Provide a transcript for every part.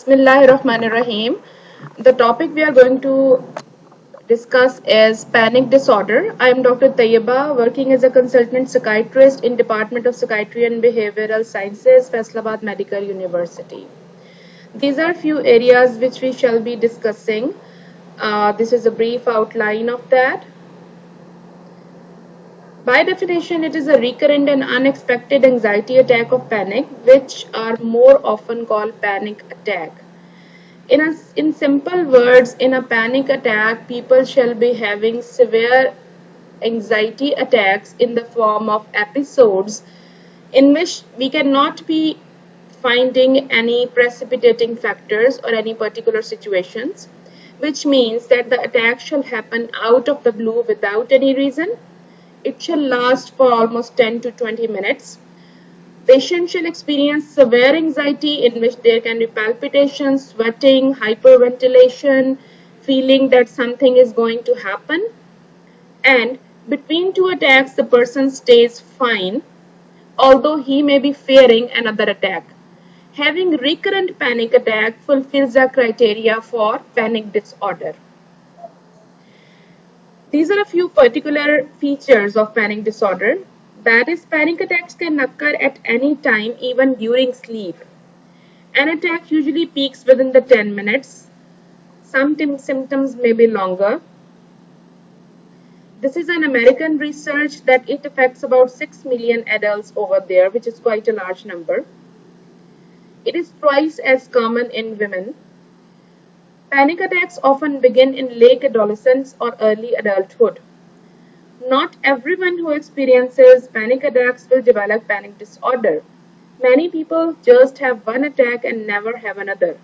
Bismillahirrahmanirrahim. The topic we are going to discuss is panic disorder. I am Dr. Tayyeba, working as a consultant psychiatrist in Department of Psychiatry and Behavioral Sciences, Faisalabad Medical University. These are few areas which we shall be discussing. This is a brief outline of that. By definition, it is a recurrent and unexpected anxiety attack of panic, which are more often called panic attack. In simple words, in a panic attack, people shall be having severe anxiety attacks in the form of episodes in which we cannot be finding any precipitating factors or any particular situations, which means that the attack shall happen out of the blue without any reason. It shall last for almost 10 to 20 minutes. Patients shall experience severe anxiety in which there can be palpitations, sweating, hyperventilation, feeling that something is going to happen. And between two attacks, the person stays fine, although he may be fearing another attack. Having recurrent panic attack fulfills the criteria for panic disorder. These are a few particular features of panic disorder. That is, panic attacks can occur at any time, even during sleep. An attack usually peaks within the 10 minutes. Some symptoms may be longer. This is an American research that it affects about 6 million adults over there, which is quite a large number. It is twice as common in women. Panic attacks often begin in late adolescence or early adulthood. Not everyone who experiences panic attacks will develop panic disorder. Many people just have one attack and never have another.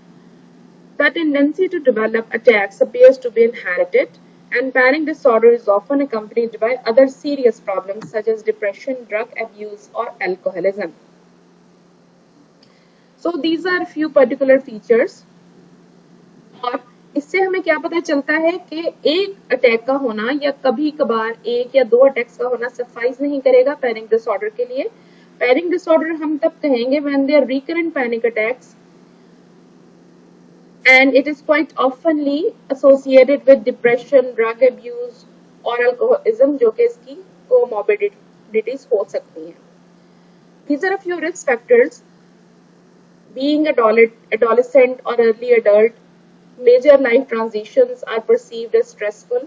The tendency to develop attacks appears to be inherited, and panic disorder is often accompanied by other serious problems such as depression, drug abuse, or alcoholism. So these are a few particular features. और इससे हमें क्या पता चलता है कि एक attack का होना या कभी कभार एक या दो अटैक्स का होना सफाइस नहीं करेगा पैनिक डिसऑर्डर के लिए. पैनिक डिसऑर्डर हम तब कहेंगे when there are recurrent panic attacks and it is quite oftenly associated with depression, drug abuse or alcoholism, जो कि इसकी comorbidities हो सकती हैं. These are a few risk factors. Being adolescent or early adult, major life transitions are perceived as stressful.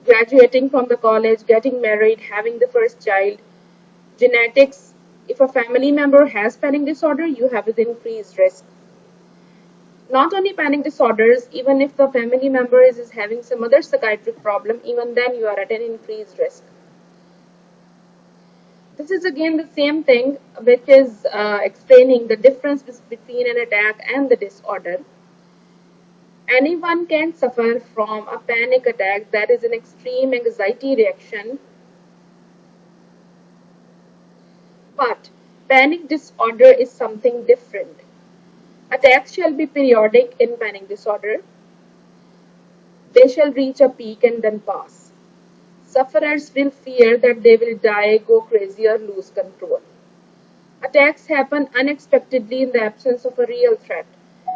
Graduating from the college, getting married, having the first child. Genetics, if a family member has panic disorder, you have an increased risk. Not only panic disorders, even if the family member is having some other psychiatric problem, even then you are at an increased risk. This is again the same thing which is explaining the difference between an attack and the disorder. Anyone can suffer from a panic attack, that is an extreme anxiety reaction. But panic disorder is something different. Attacks shall be periodic in panic disorder. They shall reach a peak and then pass. Sufferers will fear that they will die, go crazy, or lose control. Attacks happen unexpectedly in the absence of a real threat,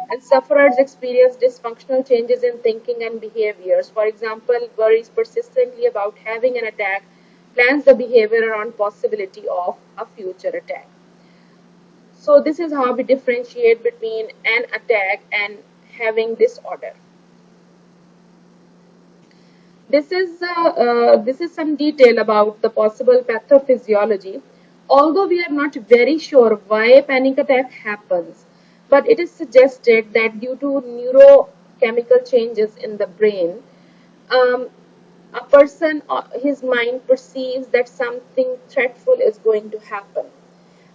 and sufferers experience dysfunctional changes in thinking and behaviors. For example, worries persistently about having an attack, plans the behavior around possibility of a future attack. So this is how we differentiate between an attack and having disorder. This is some detail about the possible pathophysiology. Although we are not very sure why a panic attack happens, but it is suggested that due to neurochemical changes in the brain, a person, his mind perceives that something threatful is going to happen.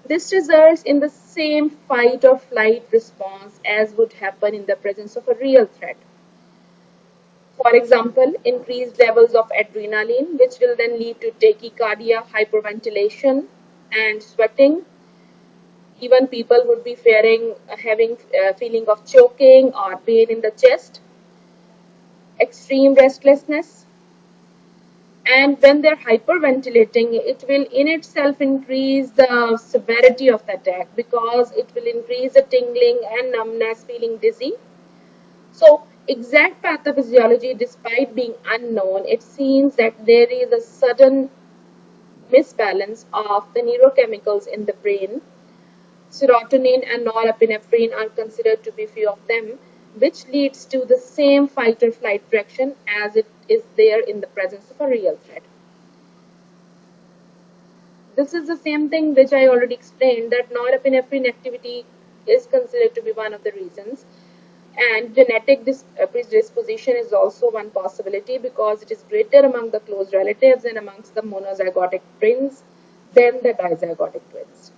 This results in the same fight or flight response as would happen in the presence of a real threat. For example, increased levels of adrenaline, which will then lead to tachycardia, hyperventilation, and sweating. Even people would be having a feeling of choking or pain in the chest. Extreme restlessness. And when they're hyperventilating, it will in itself increase the severity of the attack, because it will increase the tingling and numbness, feeling dizzy. So exact pathophysiology, despite being unknown, it seems that there is a sudden misbalance of the neurochemicals in the brain. Serotonin and norepinephrine are considered to be few of them, which leads to the same fight or flight reaction as it is there in the presence of a real threat. This is the same thing which I already explained, that norepinephrine activity is considered to be one of the reasons. And genetic predisposition is also one possibility, because it is greater among the close relatives and amongst the monozygotic twins than the dizygotic twins.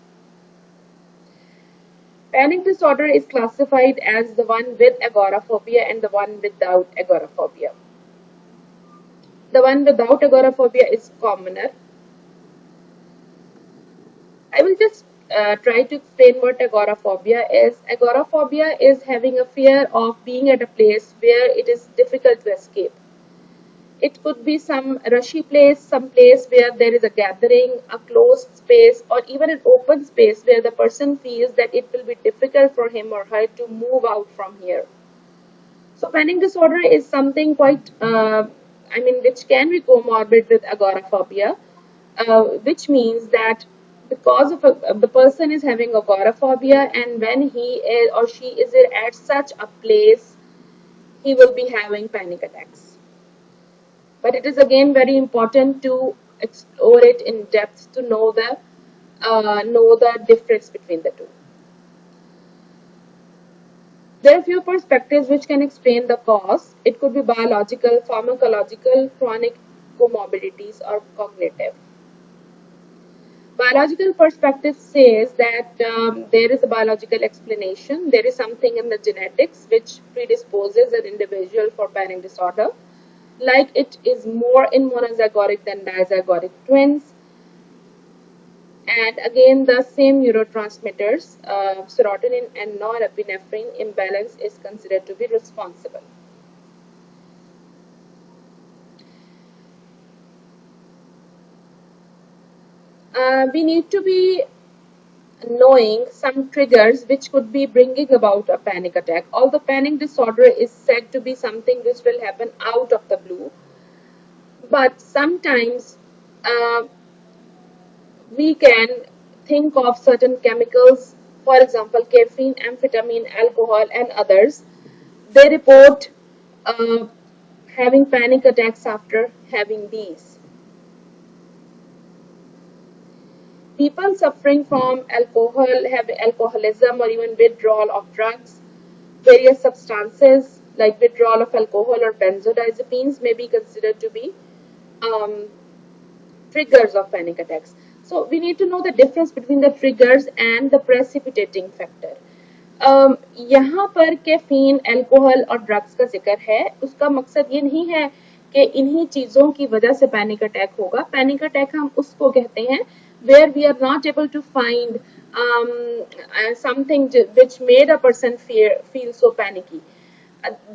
Panic disorder is classified as the one with agoraphobia and the one without agoraphobia. The one without agoraphobia is commoner. I will just try to explain what agoraphobia is. Agoraphobia is having a fear of being at a place where it is difficult to escape. It could be some rushy place, some place where there is a gathering, a closed space, or even an open space where the person feels that it will be difficult for him or her to move out from here. So panic disorder is something quite, which can be comorbid with agoraphobia, which means that because of the person is having agoraphobia, and when he is or she is at such a place, he will be having panic attacks. But it is again very important to explore it in depth to know the difference between the two. There are few perspectives which can explain the cause. It could be biological, pharmacological, chronic comorbidities, or cognitive. Biological perspective says that there is a biological explanation. There is something in the genetics which predisposes an individual for panic disorder. Like it is more in monozygotic than dizygotic twins. And again, the same neurotransmitters, serotonin and norepinephrine imbalance is considered to be responsible. We need to be knowing some triggers which could be bringing about a panic attack. Although panic disorder is said to be something which will happen out of the blue, but sometimes we can think of certain chemicals, for example, caffeine, amphetamine, alcohol, and others. They report having panic attacks after having these. People suffering from alcohol, have alcoholism, or even withdrawal of drugs, various substances like withdrawal of alcohol or benzodiazepines may be considered to be triggers of panic attacks. So we need to know the difference between the triggers and the precipitating factor. यहाँ पर caffeine, alcohol और drugs का जिक्र है. उसका मकसद ये नहीं है कि इन्हीं चीजों की वजह से पैनिक अटैक होगा. पैनिक अटैक हम उसको कहते हैं where we are not able to find something which made a person feel so panicky.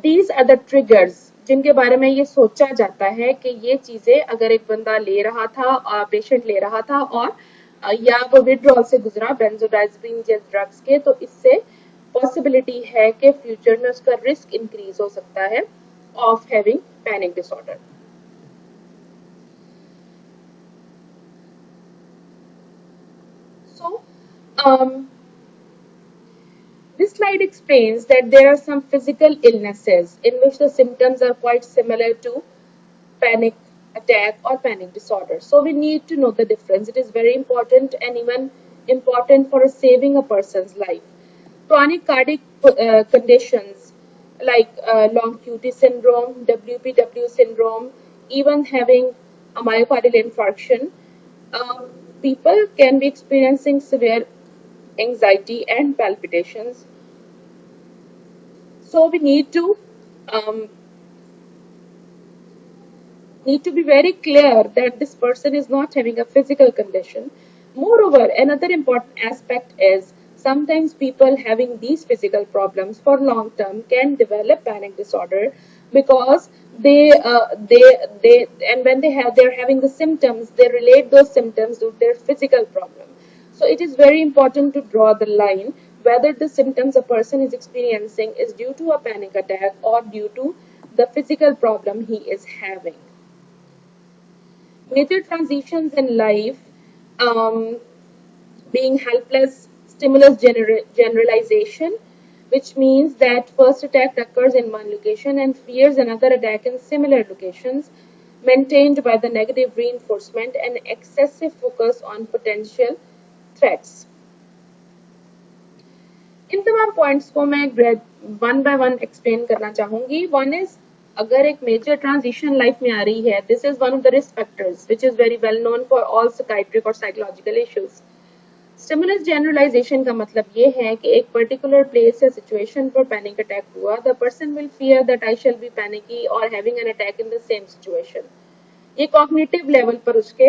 These are the triggers जिनके बारे में ये सोचा जाता है कि ये चीजें अगर एक बंदा ले रहा था, पेशेंट ले रहा था और या वो विड्रॉल से गुजरा बेंजोडाइजेपिन जैसे ड्रग्स के, तो इससे पॉसिबिलिटी है कि फ्यूचर में उसका रिस्क इंक्रीज हो सकता है of having panic disorder. So this slide explains that there are some physical illnesses in which the symptoms are quite similar to panic attack or panic disorder. So we need to know the difference. It is very important and even important for saving a person's life. Chronic cardiac conditions like long QT syndrome, WPW syndrome, even having a myocardial infarction, people can be experiencing severe anxiety and palpitations. So we need to be very clear that this person is not having a physical condition. Moreover, another important aspect is sometimes people having these physical problems for long term can develop panic disorder because and when they're having the symptoms, they relate those symptoms to their physical problem. So it is very important to draw the line whether the symptoms a person is experiencing is due to a panic attack or due to the physical problem he is having. Major transitions in life, um, being helpless, stimulus generalization, which means that first attack occurs in one location and fears another attack in similar locations, maintained by the negative reinforcement and excessive focus on potential threats. इन तमाम points को मैं one by one explain करना चाहूंगी. One is, अगर एक major transition life में आ रही है, this is one of the risk factors which is very well known for all psychiatric और साइकोलॉजिकल इश्यूज. स्टिमुलस जनरलाइजेशन का मतलब ये है कि एक पर्टिकुलर प्लेस या सिचुएशन पर पैनिक अटैक हुआ, the person will fear that I shall be panicky और having an attack in the same situation. ये कॉग्निटिव लेवल पर उसके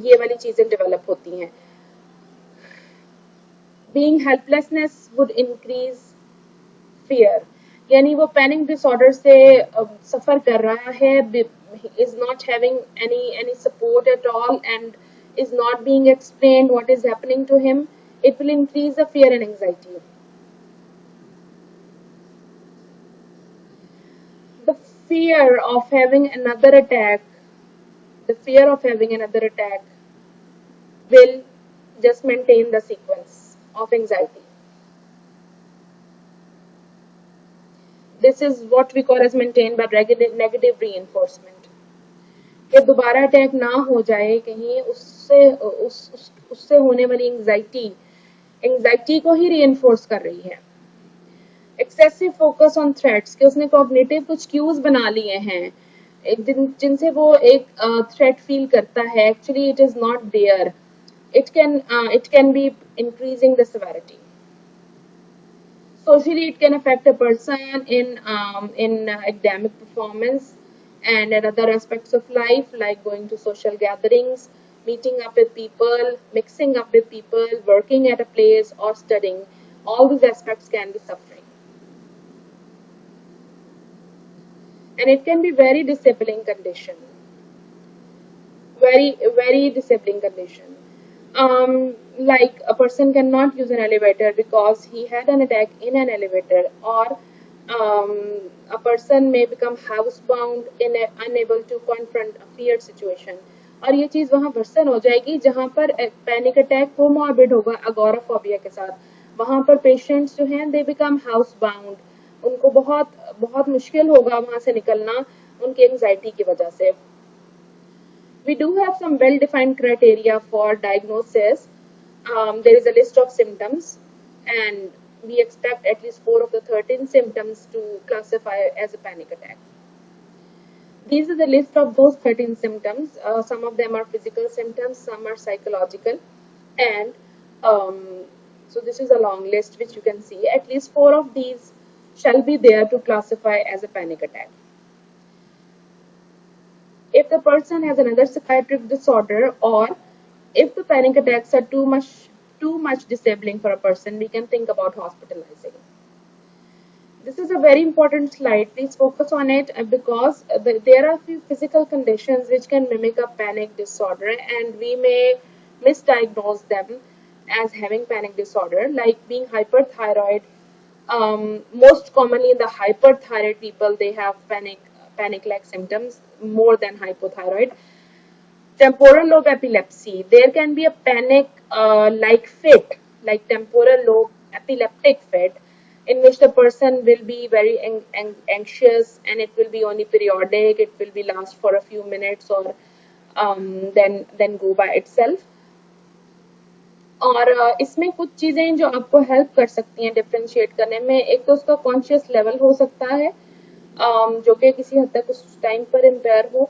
ये वाली चीजें डेवलप होती हैं. Being helplessness would increase fear. यानी वो पैनिक डिसऑर्डर से सफर कर रहा है, is not having any support at all and is not being explained what is happening to him. It will increase the fear and anxiety. The fear of having another attack, will just maintain the sequence of anxiety. This is what we call as maintained by negative reinforcement. कि दोबारा attack ना हो जाए कहीं, उससे होने वाली anxiety को ही रीइंफोर्स कर रही है. एक्सेसिव फोकस ऑन थ्रेट्स, कि उसने कॉग्निटिव कुछ क्यूज बना लिए हैं जिनसे वो एक थ्रेट फील करता है. Actually it is not there. It can be increasing the severity. Socially, it can affect a person in academic performance and in other aspects of life, like going to social gatherings, meeting up with people, mixing up with people, working at a place, or studying. All these aspects can be suffering. And it can be very disabling condition. Very disabling condition. Like a person cannot use an elevator because he had an attack in an elevator, or a person may become housebound, unable to confront a feared situation. और ये चीज वहां version हो जाएगी जहां पर panic attack comorbid होगा agoraphobia के साथ. वहां पर पेशेंट्स जो हैं दे बिकम हाउसबाउंड. उनको बहुत मुश्किल होगा वहां से निकलना उनकी एंजाइटी की वजह से. We do have some well-defined criteria for diagnosis. There is a list of symptoms, and we expect at least 4 of the 13 symptoms to classify as a panic attack. These are the list of those 13 symptoms. Some of them are physical symptoms, some are psychological, and so this is a long list which you can see. At least 4 of these shall be there to classify as a panic attack. If the person has another psychiatric disorder, or if the panic attacks are too much disabling for a person, we can think about hospitalizing. This is a very important slide. Please focus on it because there are a few physical conditions which can mimic a panic disorder, and we may misdiagnose them as having panic disorder, like being hyperthyroid. Most commonly in the hyperthyroid people, they have panic-like symptoms more than hypothyroid. Temporal lobe epilepsy, there can be a panic like fit, like temporal lobe epileptic fit, in which the person will be very anxious, and it will be only periodic. It will be last for a few minutes or then go by itself. और इसमें कुछ चीजें जो आपको help कर सकती हैं differentiate करने में, एक तो उसका कॉन्शियस लेवल हो सकता है जो कि किसी हद तक उस टाइम पर इम्पेयर हो,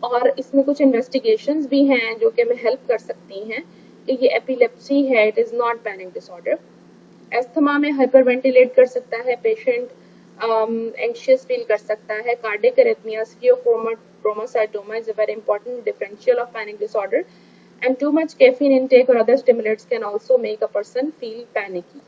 और इसमें कुछ इन्वेस्टिगेशंस भी हैं जो कि हमें हेल्प कर सकती हैं कि ये एपिलेप्सी है, it is not panic disorder. Asthma में हाइपरवेंटिलेट कर सकता है पेशेंट, एंशियस फील कर सकता है, cardiac arrhythmia, pheochromocytoma is a very important differential of panic disorder, and too much caffeine intake or other stimulants can also make a person feel panicky.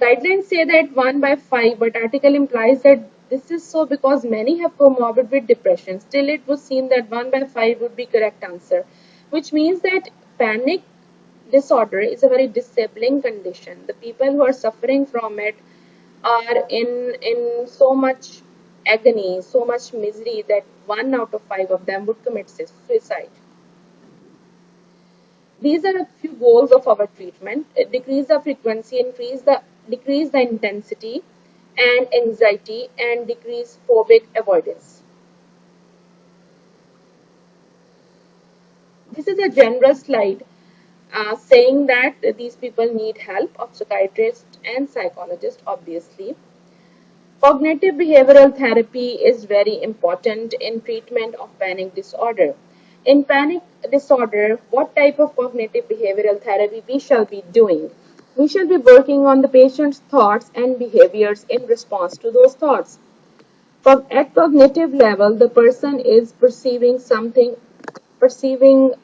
Guidelines say that 1/5, but article implies that This is so because many have comorbid with depression. Still, it was seen that 1 by 5 would be correct answer, which means that panic disorder is a very disabling condition. The people who are suffering from it are in so much agony, so much misery that 1 out of 5 of them would commit suicide. These are a few goals of our treatment: decrease the frequency, decrease the intensity and anxiety, and decrease phobic avoidance. This is a general slide saying that these people need help of psychiatrists and psychologists, obviously. Cognitive behavioral therapy is very important in treatment of panic disorder. In panic disorder, what type of cognitive behavioral therapy we shall be doing? We shall be working on the patient's thoughts and behaviors in response to those thoughts. At cognitive level, the person is perceiving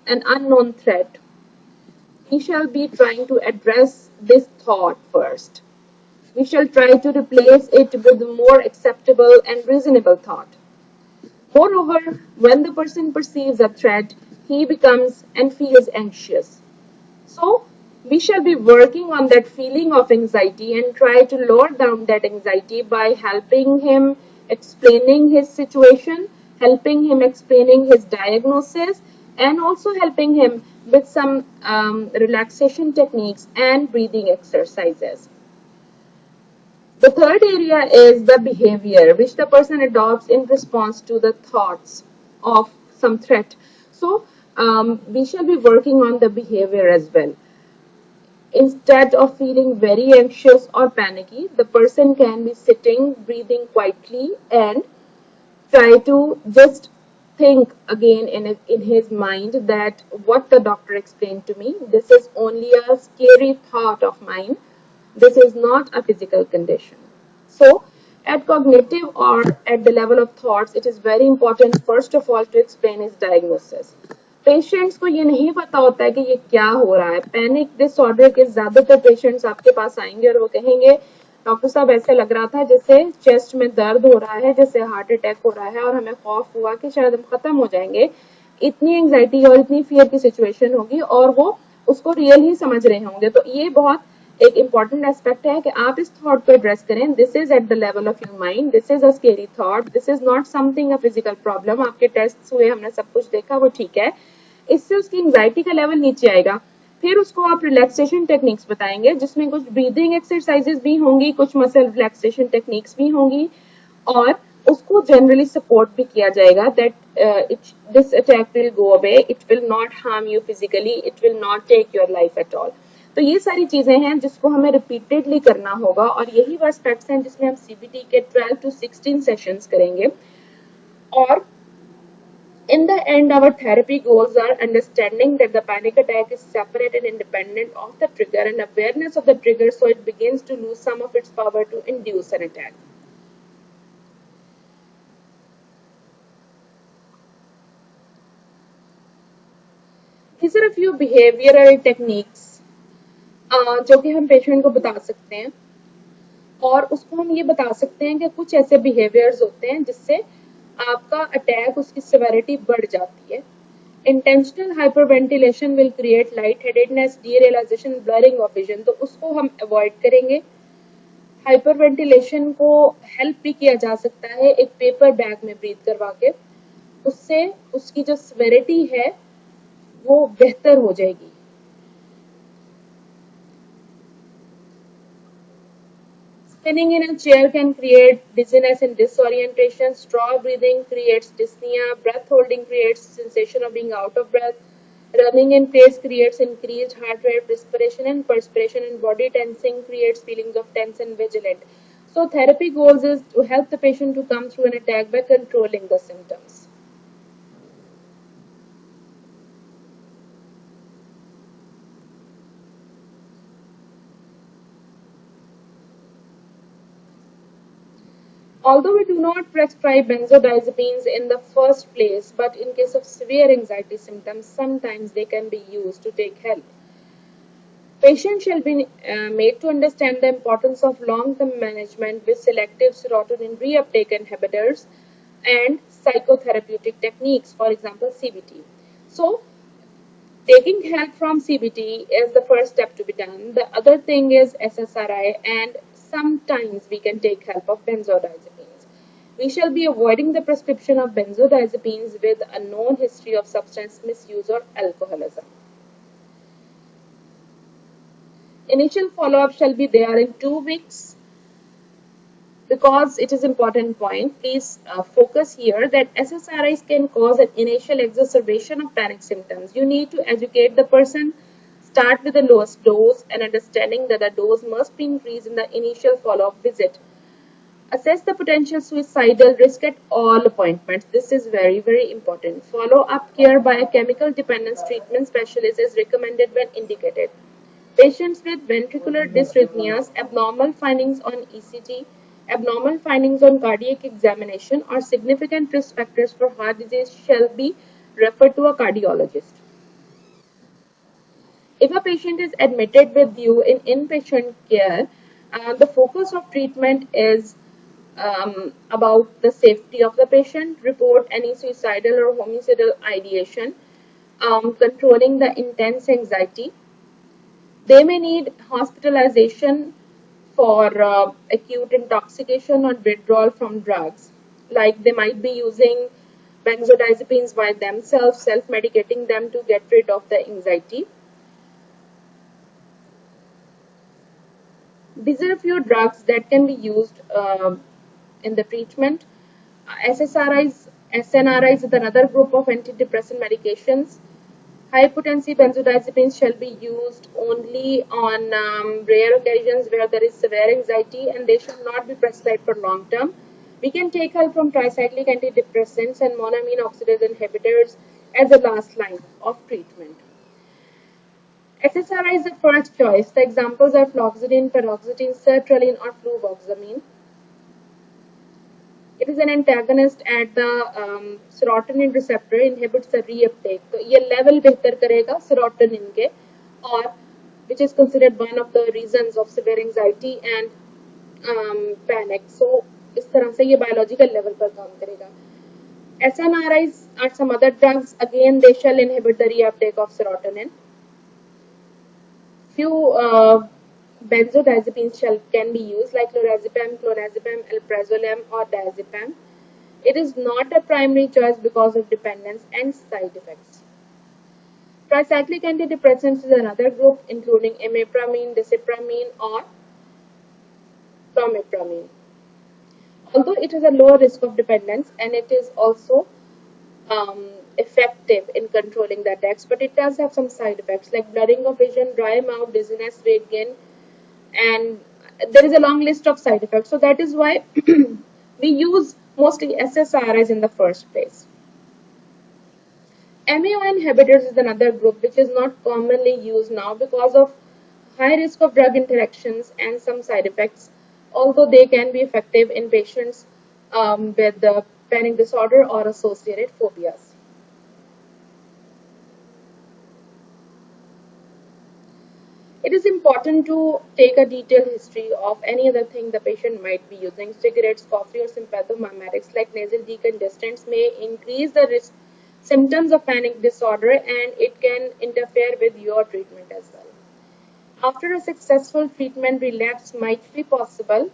an unknown threat. We shall be trying to address this thought first. We shall try to replace it with a more acceptable and reasonable thought. Moreover, when the person perceives a threat, he becomes and feels anxious. So, we shall be working on that feeling of anxiety and try to lower down that anxiety by helping him explaining his situation, helping him explaining his diagnosis, and also helping him with some relaxation techniques and breathing exercises. The third area is the behavior which the person adopts in response to the thoughts of some threat. So, we shall be working on the behavior as well. Instead of feeling very anxious or panicky, the person can be sitting, breathing quietly, and try to just think again in his mind that what the doctor explained to me, this is only a scary thought of mine. This is not a physical condition. So, at cognitive or at the level of thoughts, it is very important first of all to explain his diagnosis. Patients को ये नहीं पता होता है कि ये क्या हो रहा है. पैनिक डिसऑर्डर के ज्यादातर पेशेंट्स आपके पास आएंगे और वो कहेंगे डॉक्टर साहब ऐसे लग रहा था जैसे चेस्ट में दर्द हो रहा है, जैसे हार्ट अटैक हो रहा है और हमें खौफ हुआ कि शायद हम खत्म हो जाएंगे. इतनी एंजाइटी और इतनी फियर की सिचुएशन होगी और वो उसको रियल ही समझ रहे होंगे. तो ये बहुत एक इम्पॉर्टेंट एस्पेक्ट है कि आप इस थॉट को एड्रेस करें. This is at the level of your mind, this is a scary thought, this is not something a physical problem. आपके टेस्ट हुए, हमने सब कुछ देखा, वो ठीक है. इससे उसकी एंजाइटी का लेवल नीचे आएगा. फिर उसको आप रिलैक्सेशन टेक्निक्स बताएंगे जिसमें कुछ ब्रीदिंग एक्सरसाइजेस भी होंगी, कुछ मसल रिलैक्सेशन टेक्निक्स भी होंगी और उसको जनरली सपोर्ट भी किया जाएगा that this attack will go away, it will not harm you physically, it will not take your life at all. तो ये सारी चीजें हैं जिसको हमें रिपीटेडली करना होगा और यही वो एस्पेक्ट्स हैं जिसमें हम सीबीटी के 12 to 16 सेशंस करेंगे. और in the end, our therapy goals are understanding that the panic attack is separate and independent of the trigger and awareness of the trigger so it begins to lose some of its power to induce an attack. These are a few behavioral techniques जो कि हम patient को बता सकते हैं और उसको हम ये बता सकते हैं कि कुछ ऐसे बिहेवियर्स होते हैं जिससे आपका अटैक, उसकी सिविरिटी बढ़ जाती है. Intentional hyperventilation will create light headedness, derealisation, blurring of vision. तो उसको हम अवॉइड करेंगे. हाइपरवेंटिलेशन को हेल्प भी किया जा सकता है एक पेपर बैग में ब्रीथ करवा के. उससे उसकी जो सिविरिटी है वो बेहतर हो जाएगी. Spinning in a chair can create dizziness and disorientation. Straw breathing creates dyspnea. Breath holding creates sensation of being out of breath. Running in place creates increased heart rate, respiration and perspiration, and body tensing creates feelings of tense and vigilant. So therapy goals is to help the patient to come through an attack by controlling the symptoms. Although we do not prescribe benzodiazepines in the first place, but in case of severe anxiety symptoms, sometimes they can be used to take help. Patients shall be made to understand the importance of long-term management with selective serotonin reuptake inhibitors and psychotherapeutic techniques, for example, CBT. So, taking help from CBT is the first step to be done. The other thing is SSRI, and sometimes we can take help of benzodiazepines. We shall be avoiding the prescription of benzodiazepines with a known history of substance misuse or alcoholism. Initial follow-up shall be there in 2 weeks. Because it is important point, please focus here that SSRIs can cause an initial exacerbation of panic symptoms. You need to educate the person, start with the lowest dose and understanding that the dose must be increased in the initial follow-up visit. Assess the potential suicidal risk at all appointments. This is very, very important. Follow-up care by a chemical dependence treatment specialist is recommended when indicated. Patients with ventricular dysrhythmias, abnormal findings on ECG, abnormal findings on cardiac examination, or significant risk factors for heart disease shall be referred to a cardiologist. If a patient is admitted with you in inpatient care, the focus of treatment is about the safety of the patient, report any suicidal or homicidal ideation, controlling the intense anxiety. They may need hospitalization for acute intoxication or withdrawal from drugs. Like they might be using benzodiazepines by themselves, self-medicating them to get rid of the anxiety. These are a few drugs that can be used in the treatment. SNRIs is another group of antidepressant medications. High potency benzodiazepines shall be used only on rare occasions where there is severe anxiety, and they should not be prescribed for long term. We can take help from tricyclic antidepressants and monoamine oxidase inhibitors as a last line of treatment. SSRI is the first choice. The examples are fluoxetine, paroxetine, sertraline, or fluvoxamine. It is an antagonist at the serotonin receptor, inhibits the reuptake. तो ये level बेहतर करेगा serotonin के, और which is considered one of the reasons of severe anxiety and panic. So इस तरह से ये biological level पर काम करेगा. SNRIs are some other drugs. Again, they shall inhibit the reuptake of serotonin. Few benzodiazepines can be used like lorazepam, clonazepam, alprazolam, or diazepam. It is not a primary choice because of dependence and side effects. Tricyclic antidepressants is another group including imipramine, desipramine, or bromipramine. Although it has a lower risk of dependence and it is also effective in controlling the attacks, but it does have some side effects like blurring of vision, dry mouth, dizziness, weight gain, and there is a long list of side effects. So that is why we use mostly SSRIs in the first place. MAO inhibitors is another group which is not commonly used now because of high risk of drug interactions and some side effects, although they can be effective in patients with the panic disorder or associated phobias. It is important to take a detailed history of any other thing the patient might be using. Cigarettes, coffee, or sympathomimetics like nasal decongestants may increase the risk symptoms of panic disorder, and it can interfere with your treatment as well. After a successful treatment, relapse might be possible,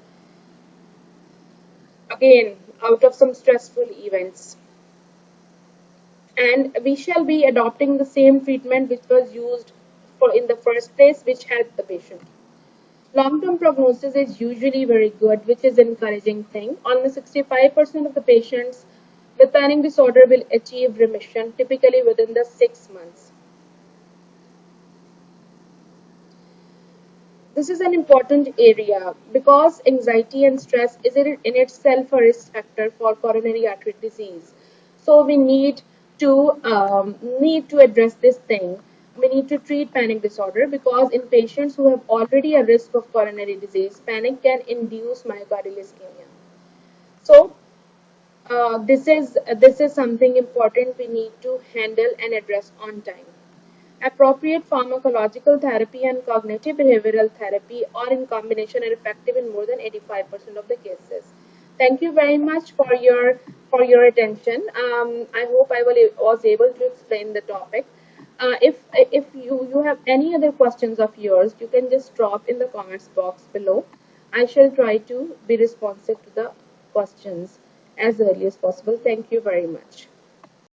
again out of some stressful events. And we shall be adopting the same treatment which was used in the first place, which helped the patient. Long-term prognosis is usually very good, which is an encouraging thing. Almost 65% of the patients with panic disorder will achieve remission, typically within the 6 months. This is an important area because anxiety and stress is in itself a risk factor for coronary artery disease. So we need to address this thing. We need to treat panic disorder because in patients who have already a risk of coronary disease, panic can induce myocardial ischemia. So this is something important we need to handle and address on time. Appropriate pharmacological therapy and cognitive behavioral therapy are in combination and effective in more than 85% of the cases. Thank you very much for your attention. I hope was able to explain the topic. If you have any other questions of yours, you can just drop in the comments box below. I shall try to be responsive to the questions as early as possible. Thank you very much.